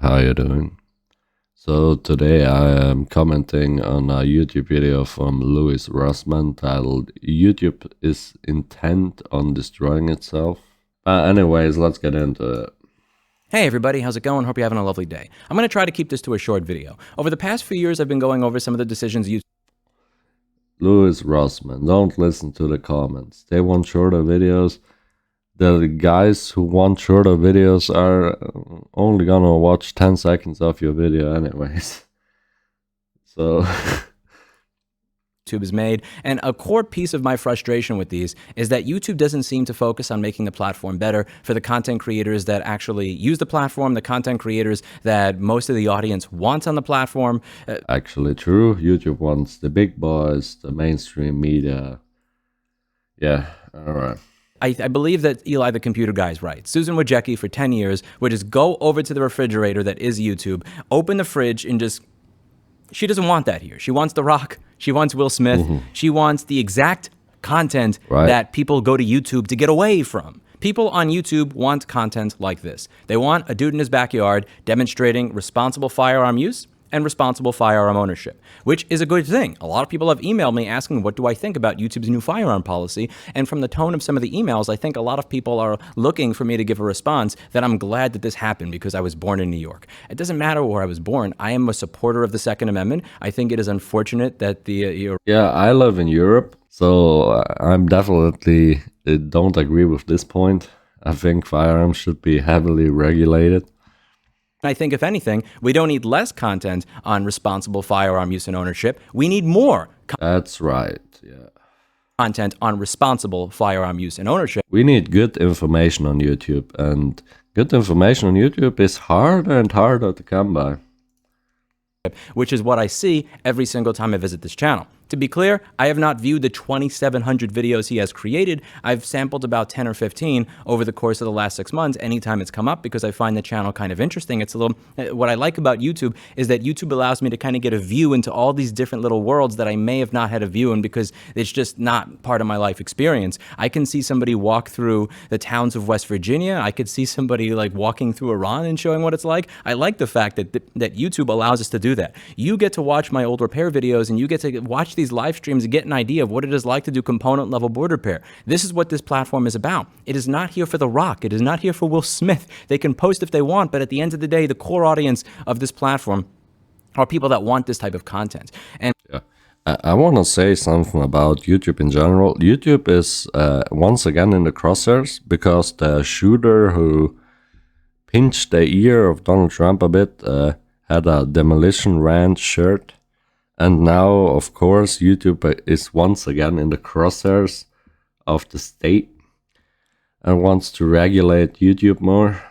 how you doing? So today I am commenting on a YouTube video from Louis Rossmann titled "YouTube is intent on destroying itself." Anyways, let's get into it. Hey everybody, how's it going? Hope you're having a lovely day. I'm going to try to keep this to a short video. Over the past few years, I've been going over some of the decisions YouTube... Louis Rossmann, don't listen to the comments. They want shorter videos. The guys who want shorter videos are only gonna watch 10 seconds of your video anyways. So... YouTube has made, and a core piece of my frustration with these is that YouTube doesn't seem to focus on making the platform better for the content creators that actually use the platform, the content creators that most of the audience wants on the platform. Actually true, YouTube wants the big boys, the mainstream media. Yeah, alright. I believe that Eli the computer guy is right. Susan Wojcicki for 10 years would just go over to the refrigerator that is YouTube, open the fridge, and just... She doesn't want that here. She wants The Rock. She wants Will Smith. She wants the exact content that people go to YouTube to get away from. People on YouTube want content like this. They want a dude in his backyard demonstrating responsible firearm use and responsible firearm ownership, which is a good thing. A lot of people have emailed me asking, what do I think about YouTube's new firearm policy? And from the tone of some of the emails, I think a lot of people are looking for me to give a response that I'm glad that this happened because I was born in New York. It doesn't matter where I was born. I am a supporter of the Second Amendment. I think it is unfortunate that the... Yeah, I live in Europe, so I'm definitely don't agree with this point. I think firearms should be heavily regulated. I think, if anything, we don't need less content on responsible firearm use and ownership. We need more That's right, yeah. Content on responsible firearm use and ownership. We need good information on YouTube, and good information on YouTube is harder and harder to come by. Which is what I see every single time I visit this channel. To be clear, I have not viewed the 2,700 videos he has created. I've sampled about 10 or 15 over the course of the last 6 months, anytime it's come up, because I find the channel kind of interesting. It's a little, what I like about YouTube is that YouTube allows me to kind of get a view into all these different little worlds that I may have not had a view in because it's just not part of my life experience. I can see somebody walk through the towns of West Virginia. I could see somebody like walking through Iran and showing what it's like. I like the fact that YouTube allows us to do that. You get to watch my old repair videos and you get to watch these live streams and get an idea of what it is like to do component level board repair. This is what this platform is about. It is not here for The Rock. It is not here for Will Smith. They can post if they want, but at the end of the day, the core audience of this platform are people that want this type of content. And yeah. I want to say something about YouTube in general. YouTube is once again in the crosshairs because the shooter who pinched the ear of Donald Trump a bit had a Demolition Ranch shirt. And now, of course, YouTube is once again in the crosshairs of the state and wants to regulate YouTube more,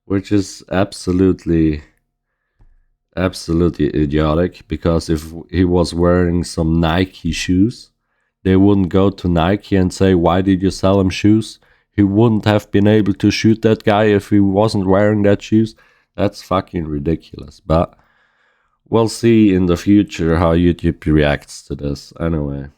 which is absolutely idiotic, because if he was wearing some Nike shoes, they wouldn't go to Nike and say, why did you sell him shoes? He wouldn't have been able to shoot that guy if he wasn't wearing that shoes. That's fucking ridiculous. But we'll see in the future how YouTube reacts to this anyway.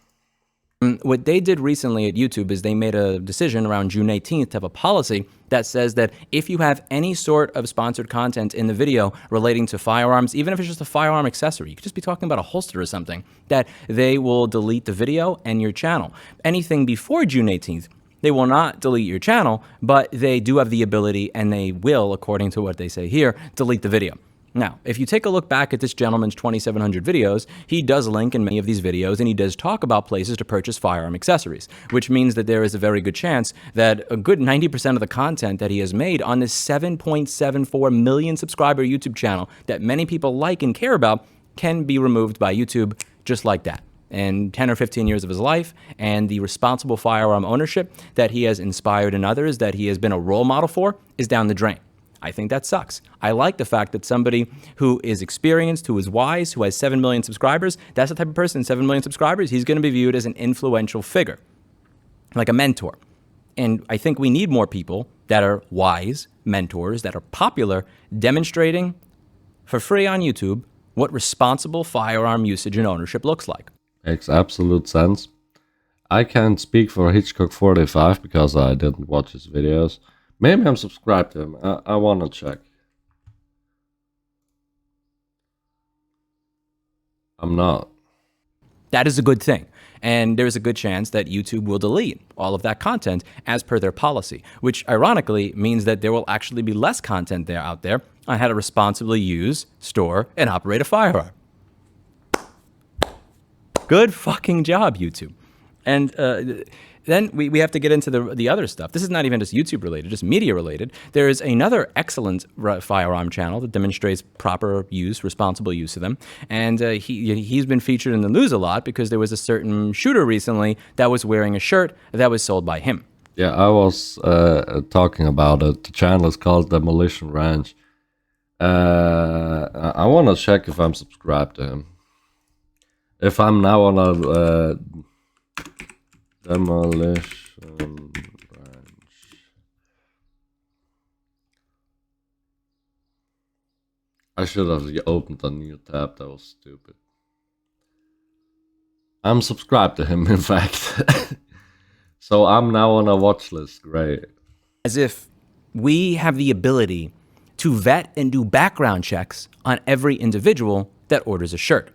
What they did recently at YouTube is they made a decision around June 18th to have a policy that says that if you have any sort of sponsored content in the video relating to firearms, even if it's just a firearm accessory, you could just be talking about a holster or something, that they will delete the video and your channel. Anything before June 18th, they will not delete your channel, but they do have the ability, and they will, according to what they say here, delete the video. Now, if you take a look back at this gentleman's 2,700 videos, he does link in many of these videos, and he does talk about places to purchase firearm accessories, which means that there is a very good chance that a good 90% of the content that he has made on this 7.74 million subscriber YouTube channel that many people like and care about can be removed by YouTube just like that. And 10 or 15 years of his life and the responsible firearm ownership that he has inspired in others, that he has been a role model for, is down the drain. I think that sucks. I like the fact that somebody who is experienced, who is wise, who has 7 million subscribers, that's the type of person, 7 million subscribers, he's going to be viewed as an influential figure, like a mentor. And I think we need more people that are wise mentors, that are popular, demonstrating for free on YouTube what responsible firearm usage and ownership looks like. Makes absolute sense. I can't speak for Hitchcock45 because I didn't watch his videos. Maybe I'm subscribed to him. I want to check. I'm not. That is a good thing. And there's a good chance that YouTube will delete all of that content as per their policy, which ironically means that there will actually be less content there out there on how to responsibly use, store, and operate a firearm. Good fucking job, YouTube. And then we have to get into the other stuff. This is not even just YouTube related, just media related. There is another excellent firearm channel that demonstrates proper use, responsible use of them. And he's been featured in the news a lot because there was a certain shooter recently that was wearing a shirt that was sold by him. Yeah, I was talking about it. The channel is called Demolition Ranch. I want to check if I'm subscribed to him. If I'm now on a Demolition Ranch. I should have opened a new tab. That was stupid. I'm subscribed to him, in fact. So I'm now on a watch list. Great. As if we have the ability to vet and do background checks on every individual that orders a shirt.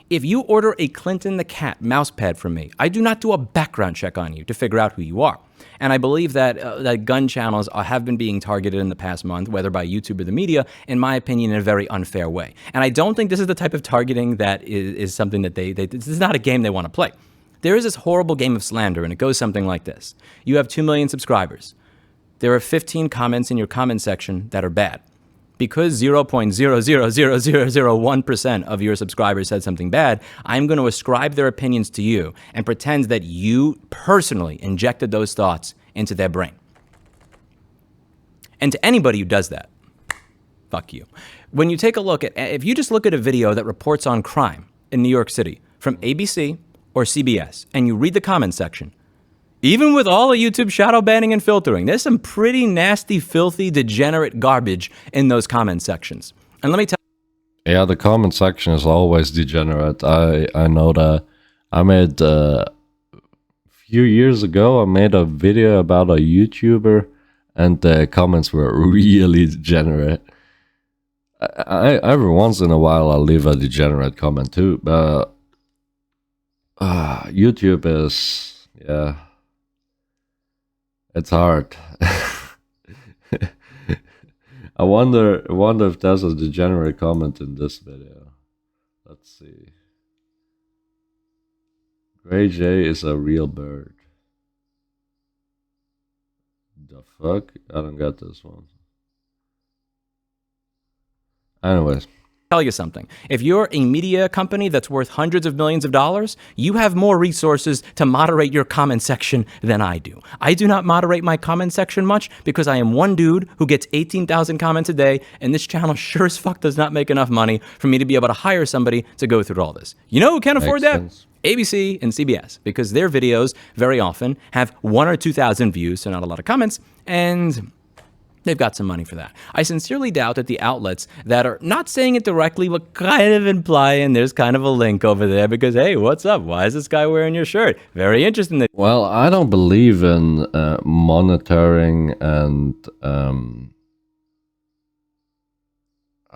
If you order a Clinton the Cat mousepad from me, I do not do a background check on you to figure out who you are. And I believe that that gun channels have been being targeted in the past month, whether by YouTube or the media, in my opinion, in a very unfair way. And I don't think this is the type of targeting that is something that this is not a game they want to play. There is this horrible game of slander, and it goes something like this. You have 2 million subscribers. There are 15 comments in your comment section that are bad. Because 0.00001% of your subscribers said something bad, I'm going to ascribe their opinions to you and pretend that you personally injected those thoughts into their brain. And to anybody who does that, fuck you. When you take a look at, if you just look at a video that reports on crime in New York City from ABC or CBS, and you read the comment section, even with all the YouTube shadow banning and filtering, there's some pretty nasty, filthy, degenerate garbage in those comment sections. And let me tell you. Yeah, the comment section is always degenerate. I know that. I made a few years ago, I made a video about a YouTuber, and the comments were really degenerate. Every once in a while, I'll leave a degenerate comment too, but YouTube is, yeah. It's hard. I wonder if there's a degenerate comment in this video. Let's see. Gray Jay is a real bird. The fuck? I don't get this one. Anyways. Tell you something. If you're a media company that's worth hundreds of millions of dollars, you have more resources to moderate your comment section than I do. I do not moderate my comment section much because I am one dude who gets 18,000 comments a day, and this channel sure as fuck does not make enough money for me to be able to hire somebody to go through all this. You know who can afford that? ABC and CBS, because their videos very often have 1,000 or 2,000 views, so not a lot of comments, and they've got some money for that. I sincerely doubt that the outlets that are not saying it directly, but kind of implying there's kind of a link over there because, hey, what's up? Why is this guy wearing your shirt? Very interesting. Well, I don't believe in monitoring and, I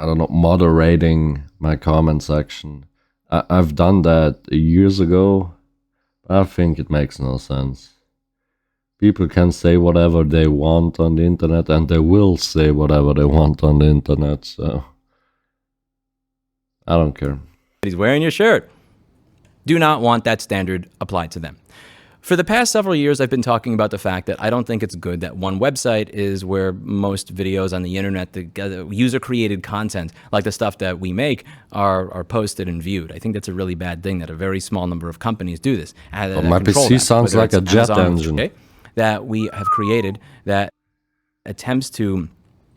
don't know, moderating my comment section. I've done that years ago, but I think it makes no sense. People can say whatever they want on the internet, and they will say whatever they want on the internet, so I don't care. He's wearing your shirt. Do not want that standard applied to them. For the past several years, I've been talking about the fact that I don't think it's good that one website is where most videos on the internet, the user-created content, like the stuff that we make, are posted and viewed. I think that's a really bad thing that a very small number of companies do this. Well, my PC sounds like a jet engine. Okay, that we have created that attempts to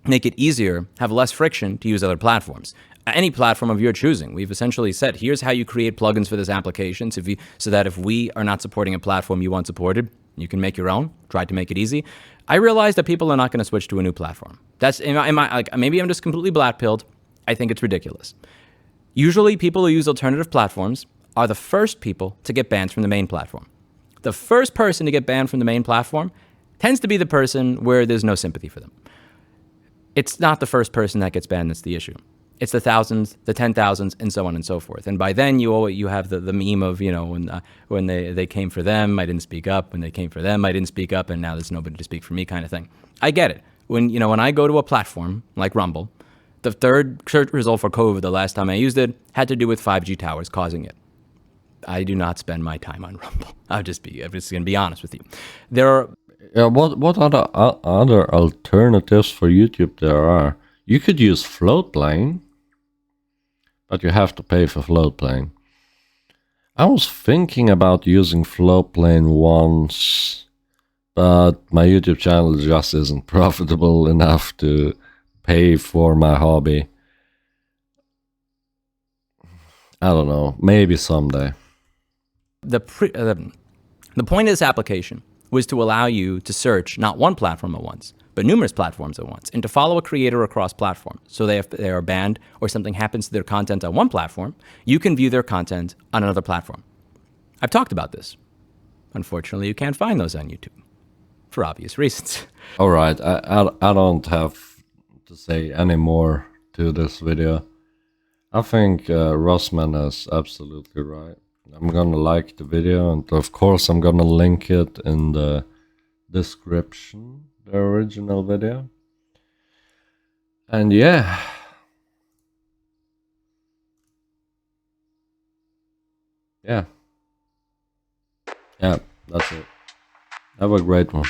make it easier, have less friction to use other platforms. Any platform of your choosing. We've essentially said, here's how you create plugins for this application so that if we are not supporting a platform you want supported, you can make your own, try to make it easy. I realize that people are not going to switch to a new platform. That's, like, maybe I'm just completely black-pilled. I think it's ridiculous. Usually people who use alternative platforms are the first people to get banned from the main platform. The first person to get banned from the main platform tends to be the person where there's no sympathy for them. It's not the first person that gets banned that's the issue. it's the thousands, the 10,000s, and so on and so forth. And by then, you have the meme of, when they came for them, I didn't speak up. When they came for them, I didn't speak up, and now there's nobody to speak for me, kind of thing. I get it. When I go to a platform like Rumble, the third search result for COVID the last time I used it had to do with 5G towers causing it. I do not spend my time on Rumble. I'm just going to be honest with you. There are what other alternatives for YouTube there are? You could use Floatplane, but you have to pay for Floatplane. I was thinking about using Floatplane once, but my YouTube channel just isn't profitable enough to pay for my hobby. I don't know. Maybe someday. the point of this application was to allow you to search not one platform at once, but numerous platforms at once, and to follow a creator across platforms. So if they are banned or something happens to their content on one platform, you can view their content on another platform. I've talked about this. Unfortunately, you can't find those on YouTube for obvious reasons. All right, I don't have to say any more to this video. I think Rossman is absolutely right. I'm gonna like the video, and of course I'm gonna link it in the description, the original video. And yeah. Yeah, that's it. Have a great one.